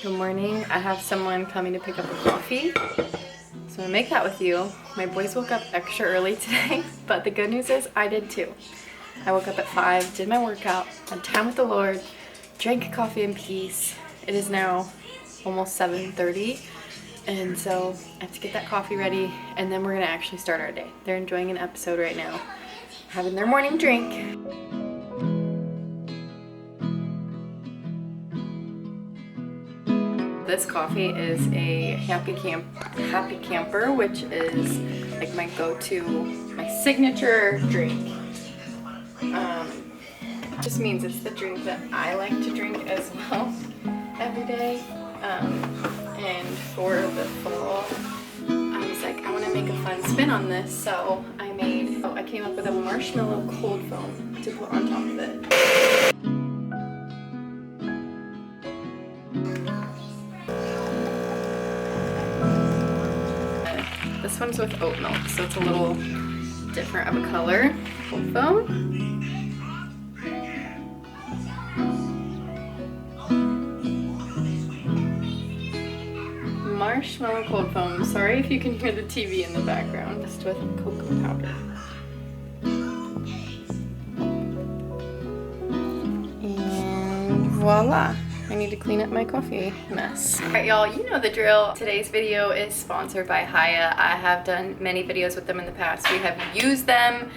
Good morning. I have someone coming to pick up a coffee, so I'm gonna make that with you. My boys woke up extra early today, but the good news is I did too. I woke up at 5, did my workout, had time with the Lord, drank coffee in peace. It is now almost 7:30, and so I have to get that coffee ready, and then we're gonna actually start our day. They're enjoying an episode right now, having their morning drink. This coffee is a Happy Camper, which is like my go-to, my signature drink. Just means it's the drink that I like to drink as well every day. And for the fall, I was like, I want to make a fun spin on this, so I came up with a marshmallow cold foam to put on top of it. This one's with oat milk, so it's a little different of a color. Cold foam. Marshmallow cold foam. Sorry if you can hear the TV in the background. Just with cocoa powder. And voila. I need to clean up my coffee mess. Alright y'all, you know the drill. Today's video is sponsored by Hiya. I have done many videos with them in the past. We have used them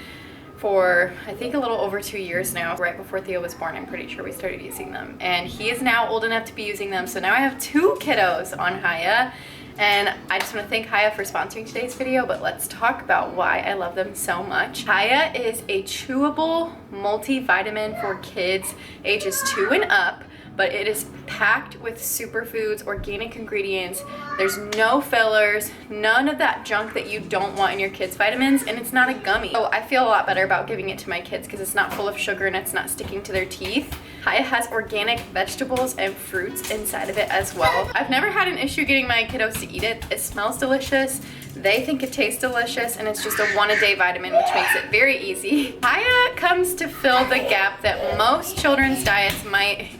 for I think a little over 2 years now. Right before Theo was born, I'm pretty sure we started using them. And he is now old enough to be using them. So now I have 2 kiddos on Hiya. And I just want to thank Hiya for sponsoring today's video, but let's talk about why I love them so much. Hiya is a chewable multivitamin for kids ages 2 and up. But it is packed with superfoods, organic ingredients. There's no fillers, none of that junk that you don't want in your kids' vitamins, and it's not a gummy. So I feel a lot better about giving it to my kids because it's not full of sugar and it's not sticking to their teeth. Hiya has organic vegetables and fruits inside of it as well. I've never had an issue getting my kiddos to eat it. It smells delicious. They think it tastes delicious, and it's just a 1-a-day vitamin, which makes it very easy. Hiya comes to fill the gap that most children's diets might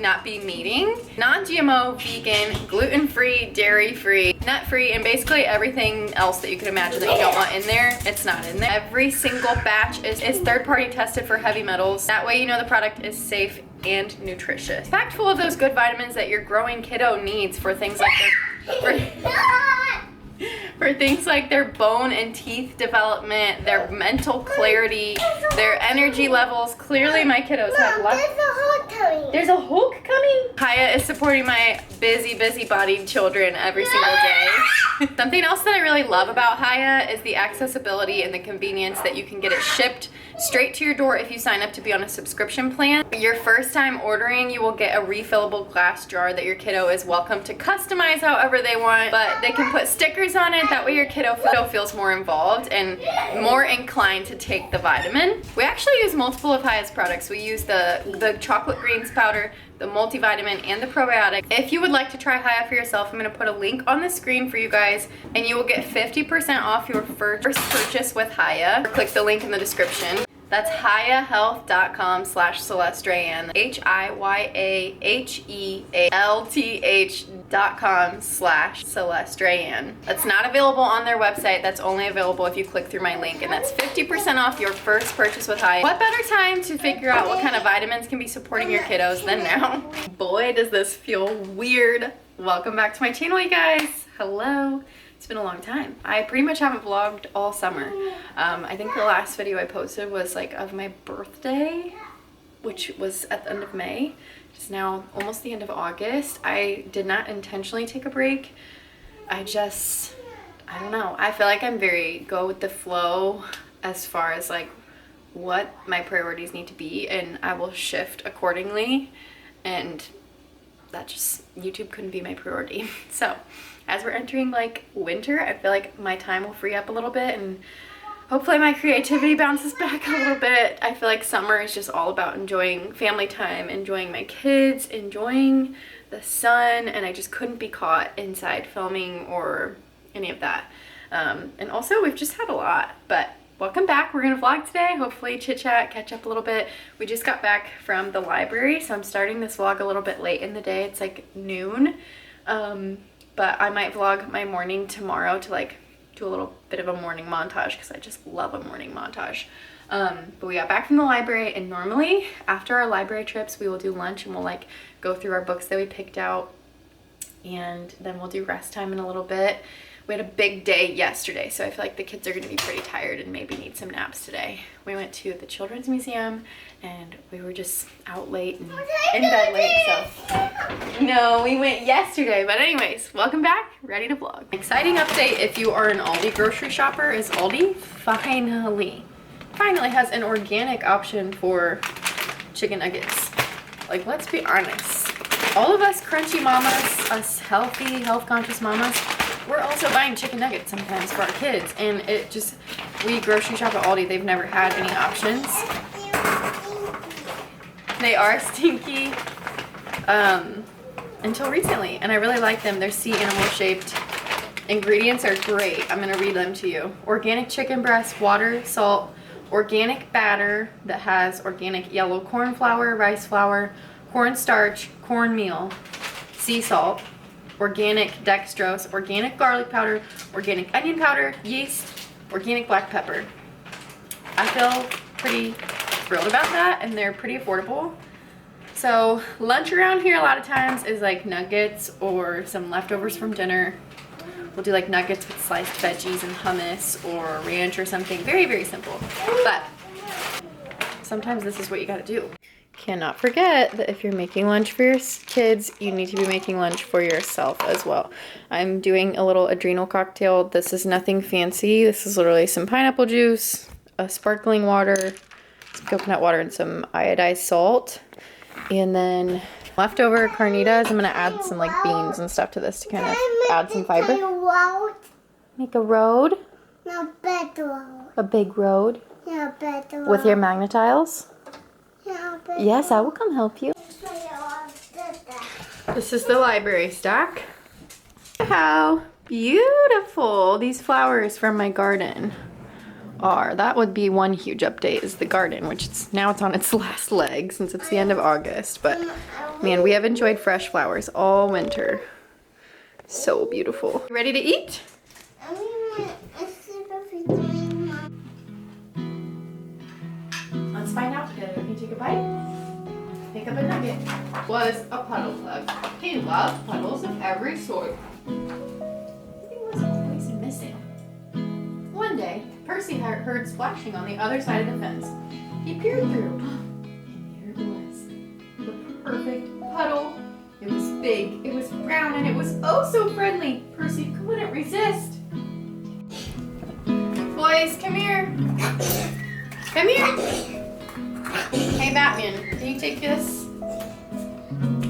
not be meeting. Non-GMO, vegan, gluten-free, dairy-free, nut-free, and basically everything else that you could imagine that you don't want in there, it's not in there. Every single batch is third-party tested for heavy metals. That way you know the product is safe and nutritious. Packed full of those good vitamins that your growing kiddo needs for things like their bone and teeth development, their mental clarity, their energy levels. Clearly my kiddos have lots. There's a Hulk coming. There's a Hulk coming? Hiya is supporting my busy-bodied children every single day. Something else that I really love about Hiya is the accessibility and the convenience that you can get it shipped straight to your door if you sign up to be on a subscription plan. Your first time ordering, you will get a refillable glass jar that your kiddo is welcome to customize however they want, but they can put stickers on it. That way your kiddo feels more involved and more inclined to take the vitamin. We actually use multiple of Hiya's products. We use the chocolate greens powder, the multivitamin, and the probiotic. If you would like to try Hiya for yourself, I'm going to put a link on the screen for you guys, and you will get 50% off your first purchase with Hiya. Click the link in the description. That's hiyahealth.com/Celest Rayanne. HIYAHEALTH.com/Celest Rayanne. That's not available on their website. That's only available if you click through my link, and that's 50% off your first purchase with Hiya. What better time to figure out what kind of vitamins can be supporting your kiddos than now? Boy, does this feel weird. Welcome back to my channel, you guys. Hello. It's been a long time. I pretty much haven't vlogged all summer. I think the last video I posted was like of my birthday, which was at the end of May. It's now almost the end of August. I did not intentionally take a break. I don't know. I feel like I'm very go with the flow as far as like what my priorities need to be, and I will shift accordingly. And that YouTube couldn't be my priority. So as we're entering like winter, I feel like my time will free up a little bit, and hopefully my creativity bounces back a little bit. I feel like summer is just all about enjoying family time, enjoying my kids, enjoying the sun, and I just couldn't be caught inside filming or any of that. And also we've just had a lot, but Welcome back. We're gonna vlog today. Hopefully chit chat, catch up a little bit. We just got back from the library, so I'm starting this vlog a little bit late in the day. It's like noon, but I might vlog my morning tomorrow to like do a little bit of a morning montage because I just love a morning montage. But we got back from the library, and normally after our library trips we will do lunch and we'll like go through our books that we picked out, and then we'll do rest time in a little bit. We had a big day yesterday, so I feel like the kids are going to be pretty tired and maybe need some naps today. We went to the Children's Museum and we were just out late and in bed late, so. No, we went yesterday, but anyways, welcome back, ready to vlog. Exciting update if you are an Aldi grocery shopper is Aldi finally has an organic option for chicken nuggets. Like, let's be honest. All of us crunchy mamas, us healthy, health-conscious mamas, we're also buying chicken nuggets sometimes for our kids, and it just, we grocery shop at Aldi, they've never had any options. They are stinky until recently, and I really like them. They're sea animal shaped. Ingredients are great. I'm gonna read them to you. Organic chicken breast, water, salt, organic batter that has organic yellow corn flour, rice flour, cornstarch, cornmeal, sea salt, organic dextrose, organic garlic powder, organic onion powder, yeast, organic black pepper. I feel pretty thrilled about that, and they're pretty affordable. So lunch around here a lot of times is like nuggets or some leftovers from dinner. We'll do like nuggets with sliced veggies and hummus or ranch or something. Very, very simple. But sometimes this is what you gotta do. Cannot forget that if you're making lunch for your kids, you need to be making lunch for yourself as well. I'm doing a little adrenal cocktail. This is nothing fancy. This is literally some pineapple juice, a sparkling water, some coconut water, and some iodized salt. And then leftover carnitas. I'm gonna add some like beans and stuff to this to kind of add some fiber. Make a road? No, bed road. A big road? Yeah, bed road. With your magnetiles? Yeah, bed Yes, I will come help you. This is the library stack. How beautiful these flowers from my garden are. That would be one huge update, is the garden, which now it's on its last leg since it's the end of August. But man, we have enjoyed fresh flowers all winter. So beautiful. Ready to eat? Let's find out together. Can you take a bite? Pick up a nugget. Was a puddle plug. He loved puddles of every sort. He was always missing. One day, Percy heard splashing on the other side of the fence. He peered through, and there it was. The perfect puddle. It was big, it was brown, and it was oh so friendly. Percy couldn't resist. Boys, come here. Come here. Hey, Batman, can you take this?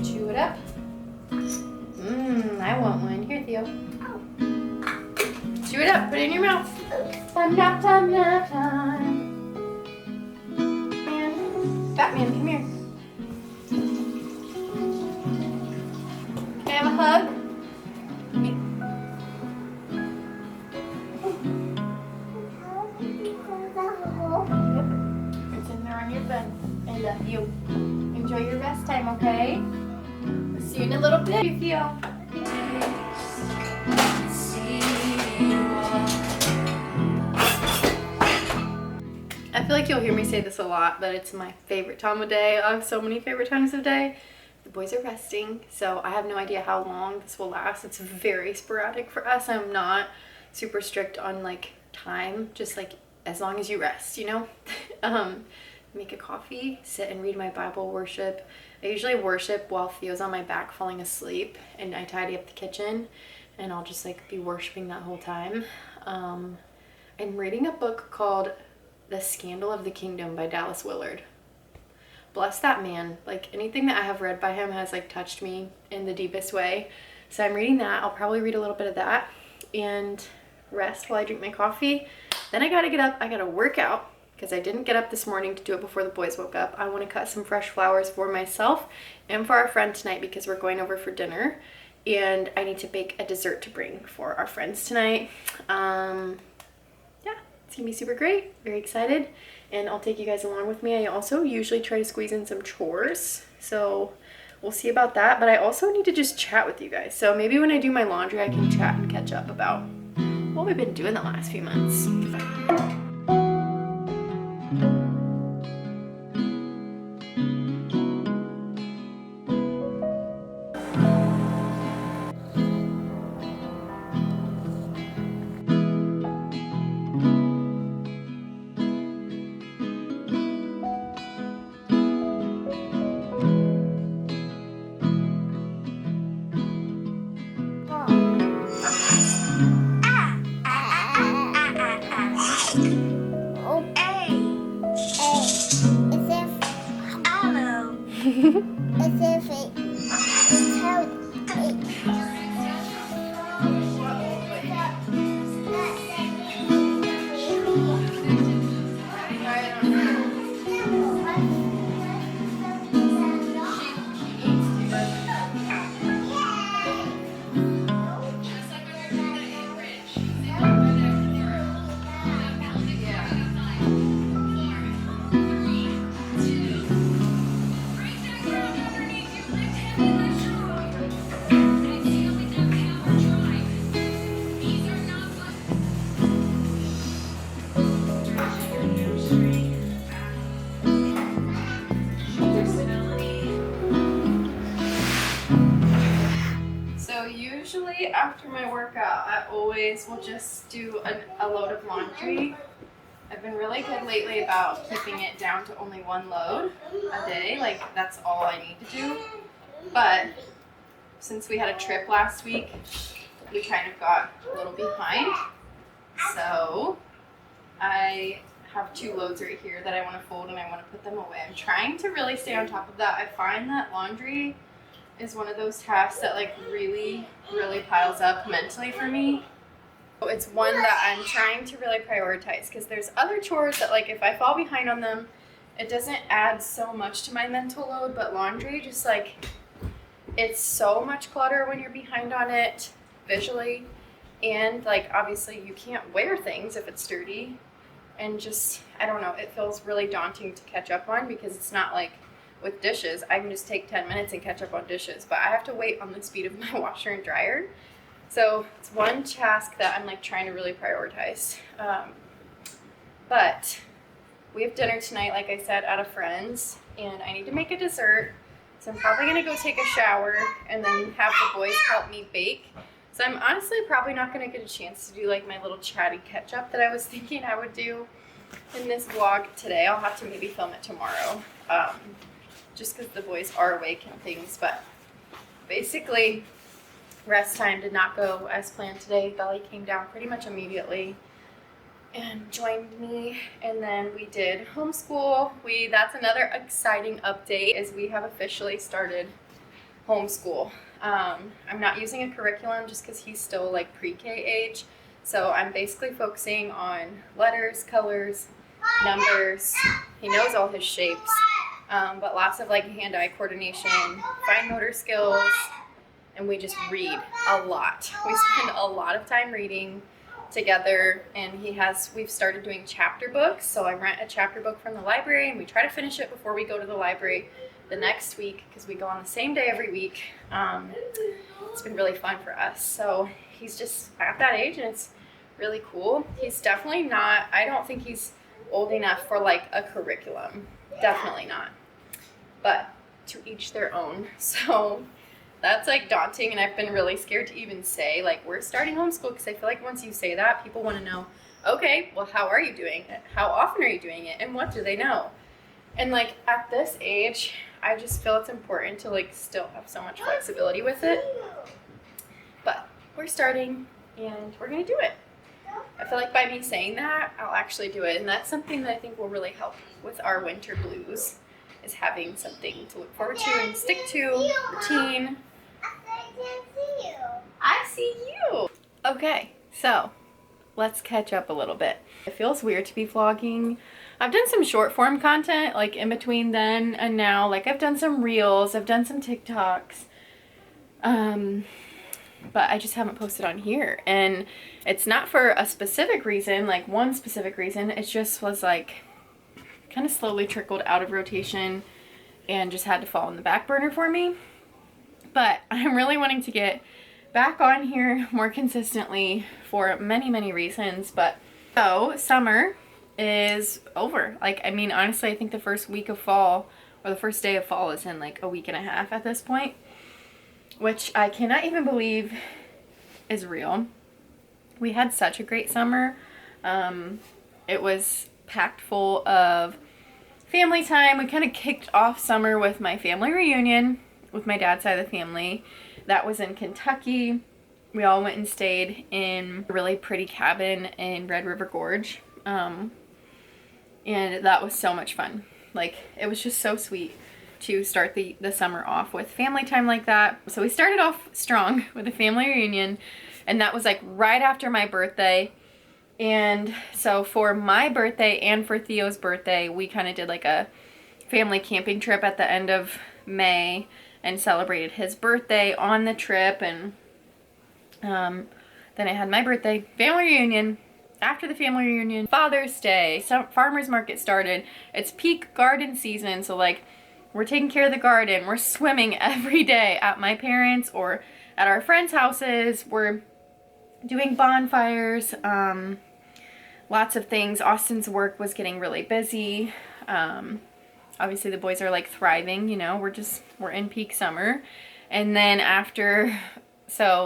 Chew it up. I want one. Here, Theo. Chew it up. Put it in your mouth. Nap time, nap time. Batman, come here. Can I have a hug? It's in there on your bed. I love you. Enjoy your rest time, okay? We'll see you in a little bit. How do you feel? I feel like you'll hear me say this a lot, but it's my favorite time of day. I have so many favorite times of day. The boys are resting, so I have no idea how long this will last. It's very sporadic for us. I'm not super strict on like time, just like as long as you rest, you know? Make a coffee, sit and read my Bible, worship. I usually worship while Theo's on my back falling asleep, and I tidy up the kitchen, and I'll just like be worshiping that whole time. I'm reading a book called The Scandal of the Kingdom by Dallas Willard. Bless that man. Like, anything that I have read by him has like touched me in the deepest way. So I'm reading that. I'll probably read a little bit of that and rest while I drink my coffee. Then I gotta get up. I gotta work out because I didn't get up this morning to do it before the boys woke up. I want to cut some fresh flowers for myself and for our friend tonight because we're going over for dinner, and I need to bake a dessert to bring for our friends tonight. Yeah, It's gonna be super great. Very excited. And I'll take you guys along with me. I also usually try to squeeze in some chores. So we'll see about that. But I also need to just chat with you guys. So maybe when I do my laundry, I can chat and catch up about what we've been doing the last few months. Usually after my workout, I always will just do a load of laundry. I've been really good lately about keeping it down to only one load a day. Like, that's all I need to do. But since we had a trip last week, we kind of got a little behind. So I have 2 loads right here that I want to fold and I want to put them away. I'm trying to really stay on top of that. I find that laundry is one of those tasks that like really piles up mentally for me. So it's one that I'm trying to really prioritize because there's other chores that like if I fall behind on them, it doesn't add so much to my mental load, but laundry just like, it's so much clutter when you're behind on it visually, and like obviously you can't wear things if it's dirty, and just, I don't know, it feels really daunting to catch up on because it's not like with dishes, I can just take 10 minutes and catch up on dishes, but I have to wait on the speed of my washer and dryer. So it's one task that I'm like trying to really prioritize. But we have dinner tonight, like I said, at a friend's, and I need to make a dessert. So I'm probably gonna go take a shower and then have the boys help me bake. So I'm honestly probably not gonna get a chance to do like my little chatty catch up that I was thinking I would do in this vlog today. I'll have to maybe film it tomorrow. Just because the boys are awake and things, but basically rest time did not go as planned today. Belly came down pretty much immediately and joined me, and then we did homeschool. That's another exciting update is we have officially started homeschool. I'm not using a curriculum just because he's still like pre-K age, so I'm basically focusing on letters, colors, numbers. He knows all his shapes. But lots of like hand-eye coordination, fine motor skills, and we just read a lot. We spend a lot of time reading together, and we've started doing chapter books. So I rent a chapter book from the library and we try to finish it before we go to the library the next week because we go on the same day every week. It's been really fun for us. So he's just at that age and it's really cool. He's definitely not, I don't think he's old enough for like a curriculum. Definitely not. But to each their own. So that's like daunting, and I've been really scared to even say like we're starting homeschool because I feel like once you say that, people want to know, okay, well, how are you doing it? How often are you doing it? And what do they know? And like at this age, I just feel it's important to like still have so much flexibility with it. But we're starting and we're gonna do it. I feel like by me saying that, I'll actually do it. And that's something that I think will really help with our winter blues, is having something to look forward to and stick to, routine. I see you. Okay, so let's catch up a little bit. It feels weird to be vlogging. I've done some short form content like in between then and now. Like I've done some reels, I've done some TikToks. but I just haven't posted on here. And it's not for a specific reason, like one specific reason. It just was like kind of slowly trickled out of rotation and just had to fall on the back burner for me. But I'm really wanting to get back on here more consistently for many, many reasons. But so summer is over. Like, I mean, honestly, I think the first week of fall, or the first day of fall, is in like a week and a half at this point, which I cannot even believe is real. We had such a great summer. It was packed full of family time. We kind of kicked off summer with my family reunion with my dad's side of the family. That was in Kentucky. We all went and stayed in a really pretty cabin in Red River Gorge. And that was so much fun. Like, it was just so sweet to start the summer off with family time like that. So we started off strong with a family reunion, and that was like right after my birthday. And so for my birthday and for Theo's birthday, we kind of did like a family camping trip at the end of May and celebrated his birthday on the trip. And then I had my birthday, family reunion. After the family reunion, Father's Day, some farmer's market started. It's peak garden season, so like we're taking care of the garden. We're swimming every day at my parents' or at our friends' houses. We're doing bonfires, lots of things. Austin's work was getting really busy. Obviously the boys are like thriving, you know, we're in peak summer. And then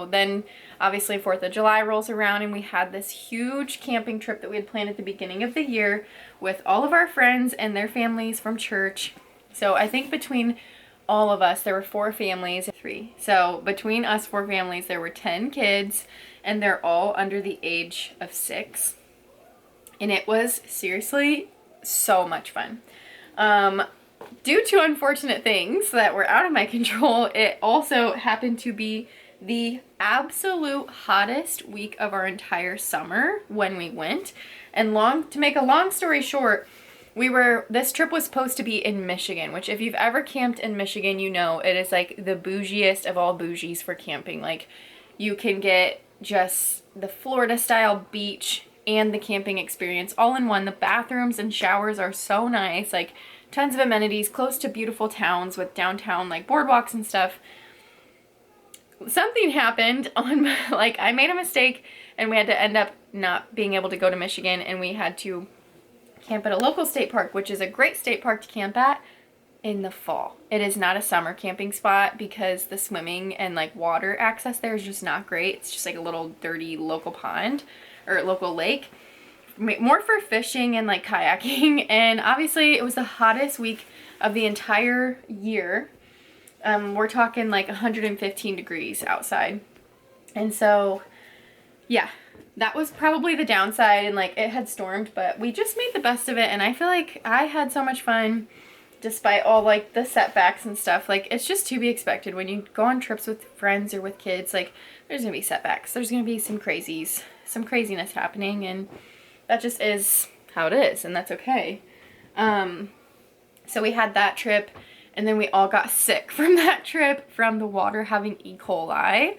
then obviously 4th of July rolls around, and we had this huge camping trip that we had planned at the beginning of the year with all of our friends and their families from church. So I think between all of us, there were 4 families, 3. So between us 4 families, there were 10 kids, and they're all under the age of 6. And it was seriously so much fun. Due to unfortunate things that were out of my control, it also happened to be the absolute hottest week of our entire summer when we went. And to make a long story short, this trip was supposed to be in Michigan, which if you've ever camped in Michigan, you know it is like the bougiest of all bougies for camping. Like, you can get just the Florida style beach and the camping experience all in one. The bathrooms and showers are so nice, like tons of amenities, close to beautiful towns with downtown like boardwalks and stuff. Something happened I made a mistake, and we had to end up not being able to go to Michigan, and we had to camp at a local state park, which is a great state park to camp at in the fall. It is not a summer camping spot because the swimming and like water access there is just not great. It's just like a little dirty local pond or local lake, more for fishing and like kayaking. And obviously it was the hottest week of the entire year. We're talking like 115 degrees outside. And so, yeah, that was probably the downside, and like it had stormed, but we just made the best of it. And I feel like I had so much fun despite all like the setbacks and stuff. Like, it's just to be expected when you go on trips with friends or with kids. Like, there's gonna be setbacks, there's gonna be some craziness happening, and that just is how it is, and that's okay. So we had that trip, and then we all got sick from that trip from the water having E. coli.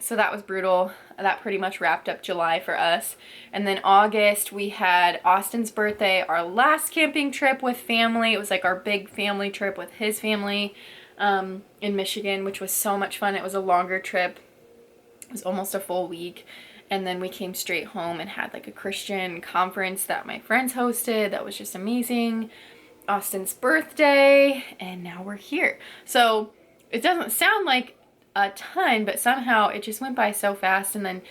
So that was brutal. That pretty much wrapped up July for us. And then August, we had Austin's birthday, our last camping trip with family. It was like our big family trip with his family in Michigan, which was so much fun. It was a longer trip. It was almost a full week. And then we came straight home and had like a Christian conference that my friends hosted. That was just amazing. Austin's birthday, and now we're here. So it doesn't sound like a ton, but somehow it just went by so fast. And then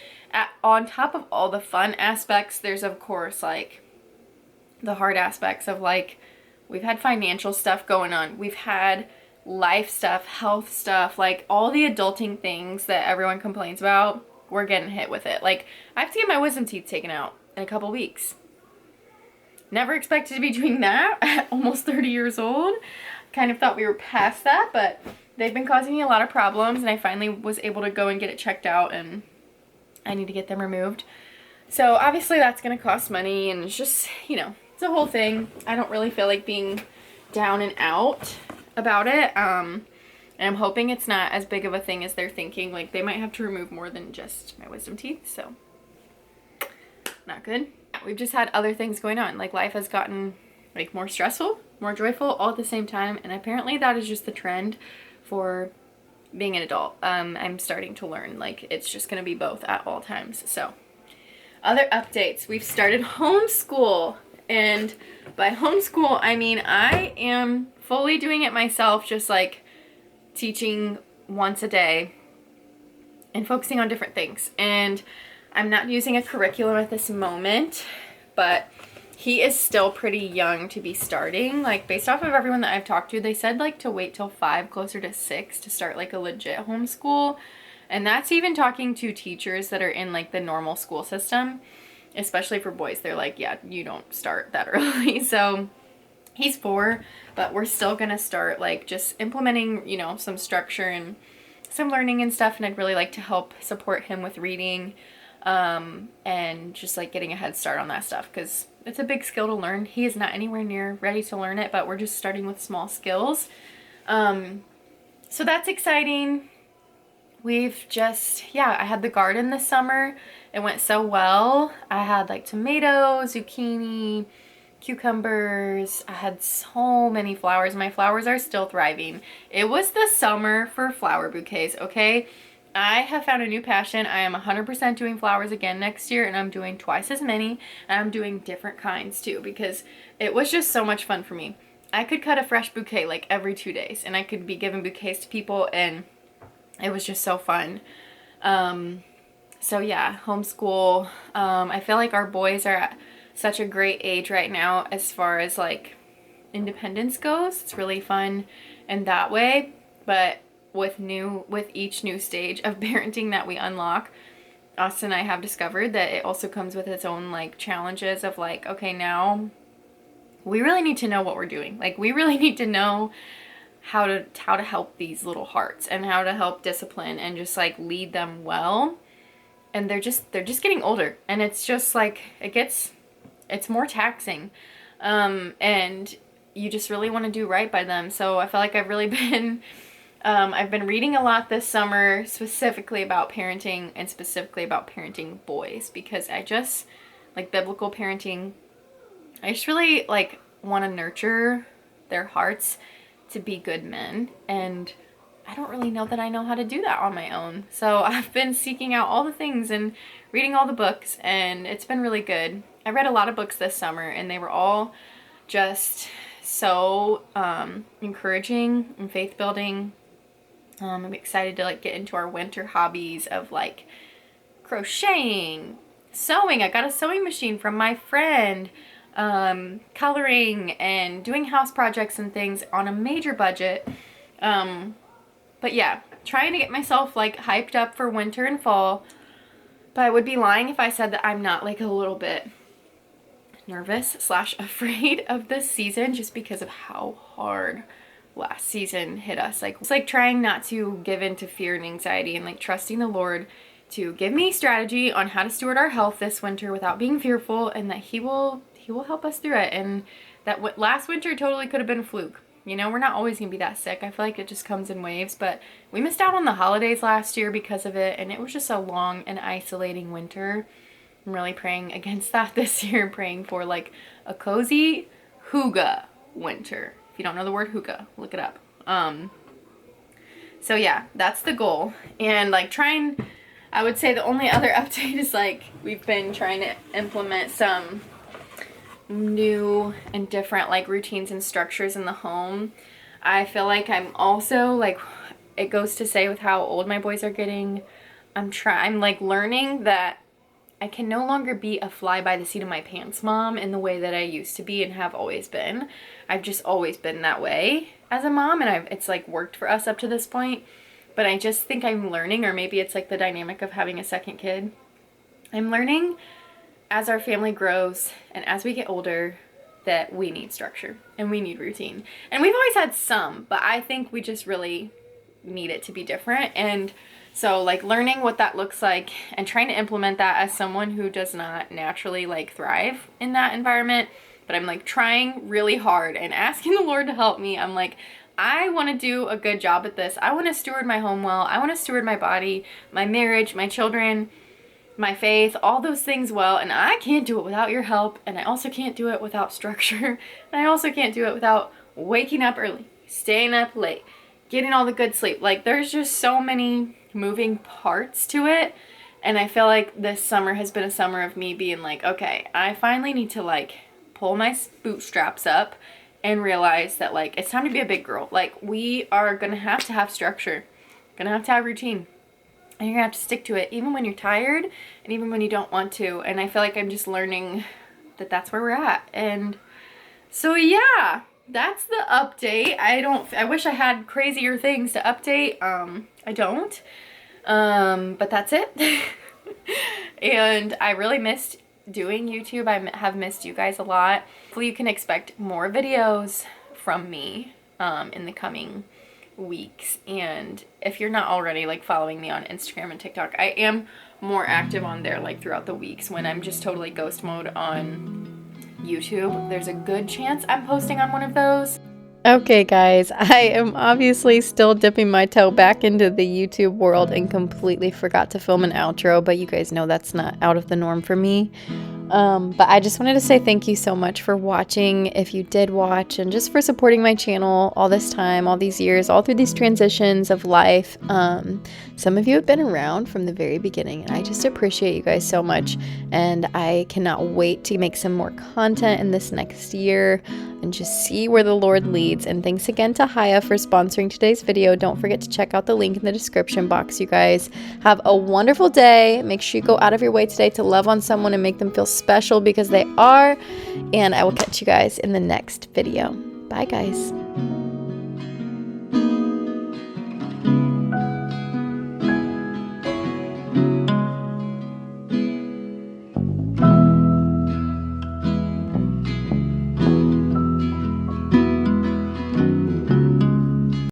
on top of all the fun aspects, there's of course like the hard aspects of like, we've had financial stuff going on, we've had life stuff, health stuff, like all the adulting things that everyone complains about. We're getting hit with it. Like, I have to get my wisdom teeth taken out in a couple weeks. Never expected to be doing that at almost 30 years old. Kind of thought we were past that, but they've been causing me a lot of problems, and I finally was able to go and get it checked out, and I need to get them removed. So obviously that's going to cost money, and it's just, you know, it's a whole thing. I don't really feel like being down and out about it. And I'm hoping it's not as big of a thing as they're thinking. Like, they might have to remove more than just my wisdom teeth, so not good. We've just had other things going on. Like, life has gotten like more stressful, more joyful all at the same time, and apparently that is just the trend for being an adult. I'm starting to learn, like, it's just gonna be both at all times. So, other updates. We've started homeschool, and by homeschool, I mean I am fully doing it myself, just like teaching once a day and focusing on different things. And I'm not using a curriculum at this moment, but he is still pretty young to be starting. Like, based off of everyone that I've talked to, they said like to wait till 5, closer to 6 to start like a legit homeschool. And that's even talking to teachers that are in like the normal school system, especially for boys. They're like, yeah, you don't start that early. So he's 4, but we're still gonna start like just implementing, you know, some structure and some learning and stuff. And I'd really like to help support him with reading, and just like getting a head start on that stuff, because it's a big skill to learn. He is not anywhere near ready to learn it, but we're just starting with small skills. So that's exciting. We've just, yeah, I had the garden this summer. It went so well. I had like tomatoes, zucchini, cucumbers. I had so many flowers. My flowers are still thriving. It was the summer for flower bouquets, okay? I have found a new passion. I am 100% doing flowers again next year, and I'm doing twice as many, and I'm doing different kinds too, because it was just so much fun for me. I could cut a fresh bouquet like every 2 days, and I could be giving bouquets to people, and it was just so fun. So yeah, homeschool. I feel like our boys are at such a great age right now as far as like independence goes. It's really fun in that way, but with each new stage of parenting that we unlock, Austin and I have discovered that it also comes with its own like challenges of like, okay, now we really need to know what we're doing. Like, we really need to know how to help these little hearts, and how to help discipline and just like lead them well. And they're just getting older, and it's just like it's more taxing, and you just really want to do right by them. So I feel like I've really been I've been reading a lot this summer, specifically about parenting, and specifically about parenting boys, because I just like biblical parenting. I just really like want to nurture their hearts to be good men, and I don't really know that I know how to do that on my own. So I've been seeking out all the things and reading all the books, and it's been really good. I read a lot of books this summer, and they were all just so encouraging and faith building. I'm excited to like get into our winter hobbies of like crocheting, sewing. I got a sewing machine from my friend, coloring, and doing house projects and things on a major budget. But yeah, trying to get myself like hyped up for winter and fall. But I would be lying if I said that I'm not like a little bit nervous / afraid of this season, just because of how hard last season hit us. Like, it's like trying not to give in to fear and anxiety, and like trusting the Lord to give me strategy on how to steward our health this winter without being fearful, and that he will help us through it. And that last winter totally could have been a fluke. You know, we're not always gonna be that sick. I feel like it just comes in waves, but we missed out on the holidays last year because of it, and it was just a long and isolating winter. I'm really praying against that this year, praying for like a cozy hygge winter. If you don't know the word hygge, look it up. So yeah, that's the goal. And like I would say the only other update is like we've been trying to implement some new and different like routines and structures in the home. I feel like I'm also like, it goes to say with how old my boys are getting, I'm like learning that I can no longer be a fly by the seat of my pants mom in the way that I used to be and have always been. I've just always been that way as a mom, and it's like worked for us up to this point. But I just think I'm learning, or maybe it's like the dynamic of having a second kid. I'm learning as our family grows and as we get older that we need structure and we need routine. And we've always had some, but I think we just really need it to be different. And so like learning what that looks like and trying to implement that as someone who does not naturally like thrive in that environment, but I'm like trying really hard and asking the Lord to help me. I'm like, I want to do a good job at this. I want to steward my home well. I want to steward my body, my marriage, my children, my faith, all those things well, and I can't do it without your help, and I also can't do it without structure, and I also can't do it without waking up early, staying up late, getting all the good sleep. Like, there's just so many moving parts to it, and I feel like this summer has been a summer of me being like, okay, I finally need to, like, pull my bootstraps up and realize that, like, it's time to be a big girl. Like, we are gonna have to have structure, gonna have to have routine. And you're gonna have to stick to it even when you're tired and even when you don't want to. And I feel like I'm just learning that that's where we're at. And so yeah, that's the update. I wish I had crazier things to update. I don't. But that's it. And I really missed doing YouTube. I have missed you guys a lot. Hopefully you can expect more videos from me in the coming weeks. And if you're not already like following me on Instagram and TikTok, I am more active on there like throughout the weeks. When I'm just totally ghost mode on YouTube, there's a good chance I'm posting on one of those. Okay guys, I am obviously still dipping my toe back into the YouTube world and completely forgot to film an outro, but you guys know that's not out of the norm for me. But I just wanted to say thank you so much for watching, if you did watch, and just for supporting my channel all this time, all these years, all through these transitions of life. Some of you have been around from the very beginning, and I just appreciate you guys so much, and I cannot wait to make some more content in this next year and just see where the Lord leads. And thanks again to Hiya for sponsoring today's video. Don't forget to check out the link in the description box, you guys. Have a wonderful day. Make sure you go out of your way today to love on someone and make them feel special, because they are. And I will catch you guys in the next video. Bye guys.